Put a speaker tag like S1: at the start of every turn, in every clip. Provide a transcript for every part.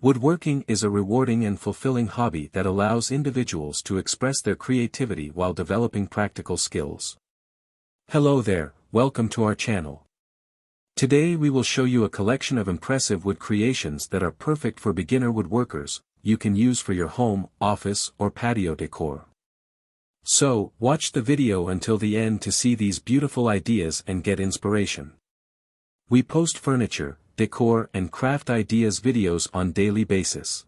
S1: Woodworking is a rewarding and fulfilling hobby that allows individuals to express their creativity while developing practical skills. Hello there, welcome to our channel. Today we will show you a collection of impressive wood creations that are perfect for beginner woodworkers, you can use for your home, office, or patio decor. So, watch the video until the end to see these beautiful ideas and get inspiration. We post furniture, decor and craft ideas videos on daily basis.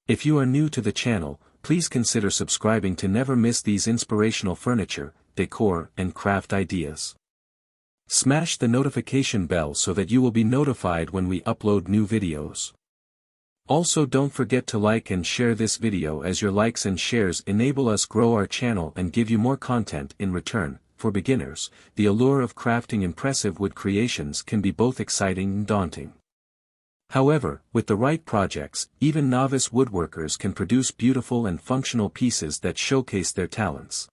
S1: If you are new to the channel, please consider subscribing to never miss these inspirational furniture, decor and craft ideas. Smash the notification bell so that you will be notified when we upload new videos. Also, don't forget to like and share this video, as your likes and shares enable us grow our channel and give you more content in return. For beginners, the allure of crafting impressive wood creations can be both exciting and daunting. However, with the right projects, even novice woodworkers can produce beautiful and functional pieces that showcase their talents.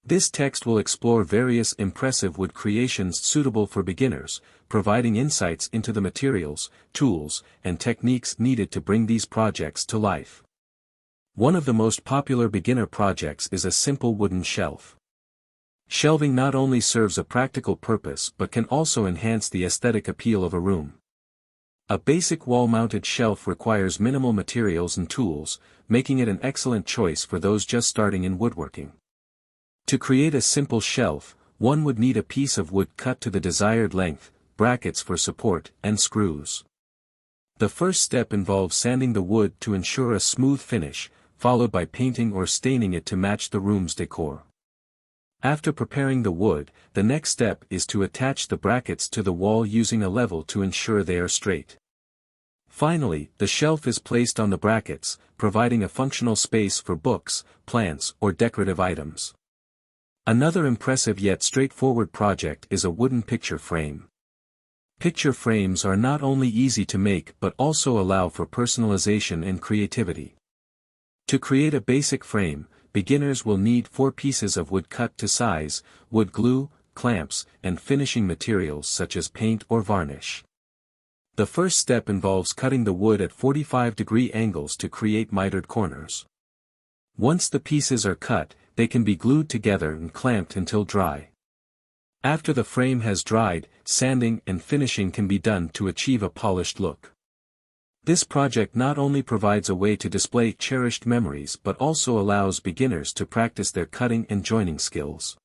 S1: This text will explore various impressive wood creations suitable for beginners, providing insights into the materials, tools, and techniques needed to bring these projects to life. One of the most popular beginner projects is a simple wooden shelf. Shelving not only serves a practical purpose but can also enhance the aesthetic appeal of a room. A basic wall-mounted shelf requires minimal materials and tools, making it an excellent choice for those just starting in woodworking. To create a simple shelf, one would need a piece of wood cut to the desired length, brackets for support, and screws. The first step involves sanding the wood to ensure a smooth finish, followed by painting or staining it to match the room's decor. After preparing the wood, the next step is to attach the brackets to the wall using a level to ensure they are straight. Finally, the shelf is placed on the brackets, providing a functional space for books, plants, or decorative items. Another impressive yet straightforward project is a wooden picture frame. Picture frames are not only easy to make but also allow for personalization and creativity. To create a basic frame, beginners will need 4 pieces of wood cut to size, wood glue, clamps, and finishing materials such as paint or varnish. The first step involves cutting the wood at 45-degree angles to create mitered corners. Once the pieces are cut, they can be glued together and clamped until dry. After the frame has dried, sanding and finishing can be done to achieve a polished look. This project not only provides a way to display cherished memories but also allows beginners to practice their cutting and joining skills.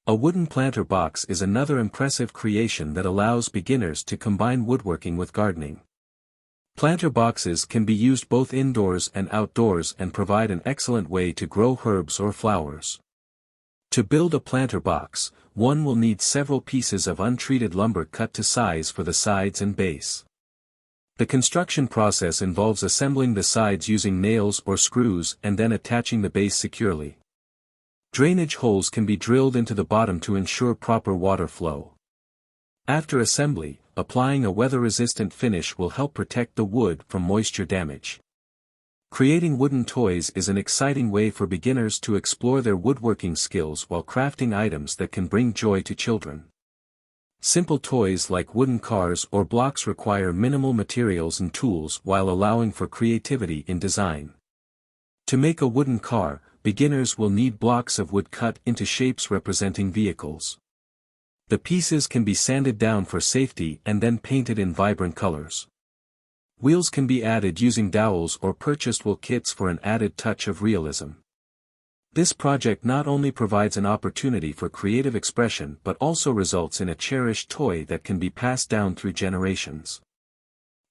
S1: A wooden planter box is another impressive creation that allows beginners to combine woodworking with gardening. Planter boxes can be used both indoors and outdoors and provide an excellent way to grow herbs or flowers. To build a planter box, one will need several pieces of untreated lumber cut to size for the sides and base. The construction process involves assembling the sides using nails or screws and then attaching the base securely. Drainage holes can be drilled into the bottom to ensure proper water flow. After assembly, applying a weather-resistant finish will help protect the wood from moisture damage. Creating wooden toys is an exciting way for beginners to explore their woodworking skills while crafting items that can bring joy to children. Simple toys like wooden cars or blocks require minimal materials and tools while allowing for creativity in design. To make a wooden car, beginners will need blocks of wood cut into shapes representing vehicles. The pieces can be sanded down for safety and then painted in vibrant colors. Wheels can be added using dowels or purchased wool kits for an added touch of realism. This project not only provides an opportunity for creative expression but also results in a cherished toy that can be passed down through generations.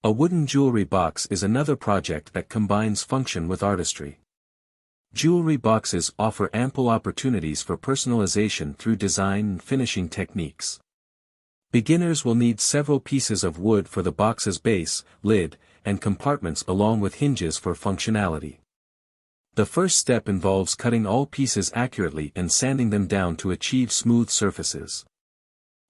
S1: A wooden jewelry box is another project that combines function with artistry. Jewelry boxes offer ample opportunities for personalization through design and finishing techniques. Beginners will need several pieces of wood for the box's base, lid, and compartments along with hinges for functionality. The first step involves cutting all pieces accurately and sanding them down to achieve smooth surfaces.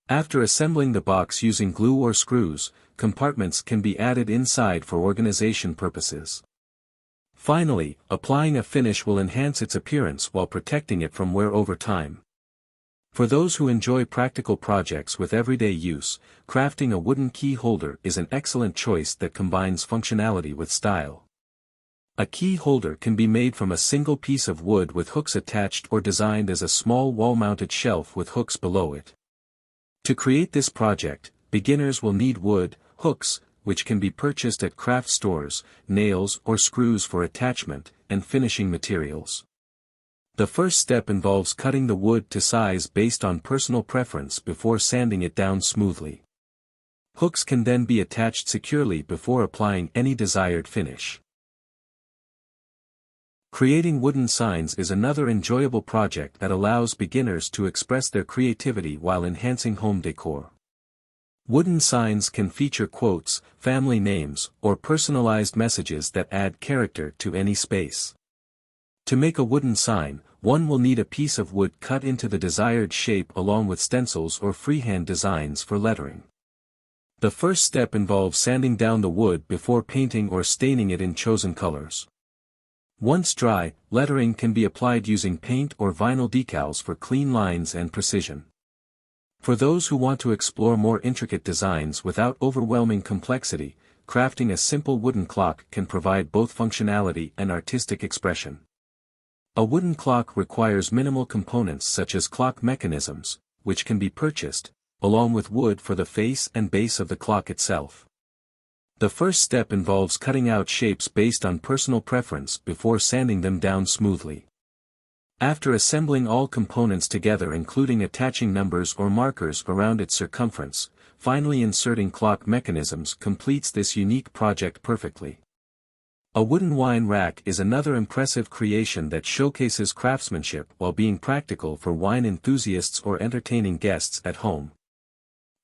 S1: After assembling the box using glue or screws, compartments can be added inside for organization purposes. Finally, applying a finish will enhance its appearance while protecting it from wear over time. For those who enjoy practical projects with everyday use, crafting a wooden key holder is an excellent choice that combines functionality with style. A key holder can be made from a single piece of wood with hooks attached or designed as a small wall-mounted shelf with hooks below it. To create this project, beginners will need wood, hooks, which can be purchased at craft stores, nails or screws for attachment, and finishing materials. The first step involves cutting the wood to size based on personal preference before sanding it down smoothly. Hooks can then be attached securely before applying any desired finish. Creating wooden signs is another enjoyable project that allows beginners to express their creativity while enhancing home decor. Wooden signs can feature quotes, family names, or personalized messages that add character to any space. To make a wooden sign, one will need a piece of wood cut into the desired shape along with stencils or freehand designs for lettering. The first step involves sanding down the wood before painting or staining it in chosen colors. Once dry, lettering can be applied using paint or vinyl decals for clean lines and precision. For those who want to explore more intricate designs without overwhelming complexity, crafting a simple wooden clock can provide both functionality and artistic expression. A wooden clock requires minimal components such as clock mechanisms, which can be purchased, along with wood for the face and base of the clock itself. The first step involves cutting out shapes based on personal preference before sanding them down smoothly. After assembling all components together including attaching numbers or markers around its circumference, finally inserting clock mechanisms completes this unique project perfectly. A wooden wine rack is another impressive creation that showcases craftsmanship while being practical for wine enthusiasts or entertaining guests at home.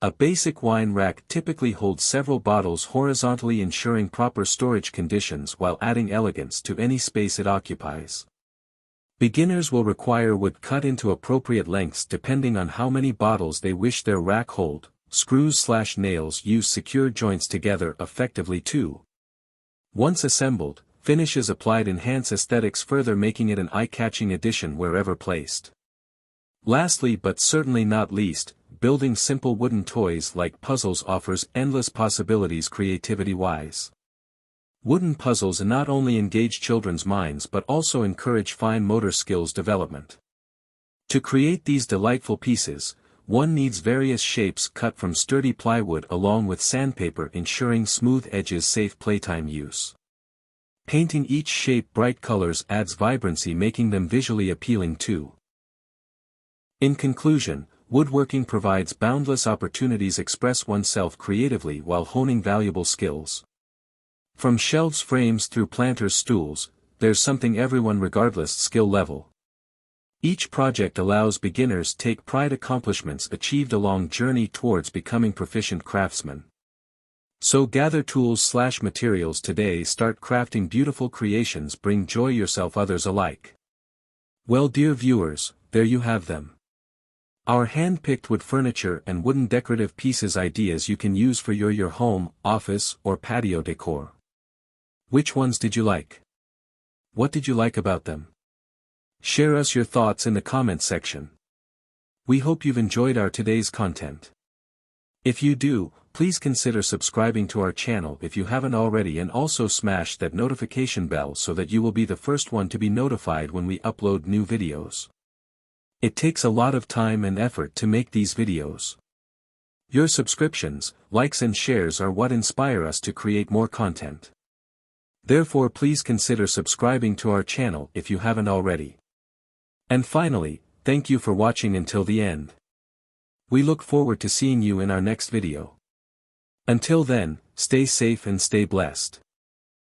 S1: A basic wine rack typically holds several bottles horizontally ensuring proper storage conditions while adding elegance to any space it occupies. Beginners will require wood cut into appropriate lengths depending on how many bottles they wish their rack hold. Screws/nails use secure joints together effectively too. Once assembled, finishes applied enhance aesthetics further making it an eye-catching addition wherever placed. Lastly but certainly not least, building simple wooden toys like puzzles offers endless possibilities creativity-wise. Wooden puzzles not only engage children's minds but also encourage fine motor skills development. To create these delightful pieces, one needs various shapes cut from sturdy plywood along with sandpaper ensuring smooth edges safe playtime use. Painting each shape bright colors adds vibrancy making them visually appealing too. In conclusion, woodworking provides boundless opportunities to express oneself creatively while honing valuable skills. From shelves frames through planters' stools, there's something everyone regardless skill level. Each project allows beginners take pride accomplishments achieved along journey towards becoming proficient craftsmen. So gather tools/materials today start crafting beautiful creations bring joy yourself others alike. Well dear viewers, there you have them. Our hand-picked wood furniture and wooden decorative pieces ideas you can use for your home, office, or patio decor. Which ones did you like? What did you like about them? Share us your thoughts in the comments section. We hope you've enjoyed our today's content. If you do, please consider subscribing to our channel if you haven't already and also smash that notification bell so that you will be the first one to be notified when we upload new videos. It takes a lot of time and effort to make these videos. Your subscriptions, likes and shares are what inspire us to create more content. Therefore please consider subscribing to our channel if you haven't already. And finally, thank you for watching until the end. We look forward to seeing you in our next video. Until then, stay safe and stay blessed.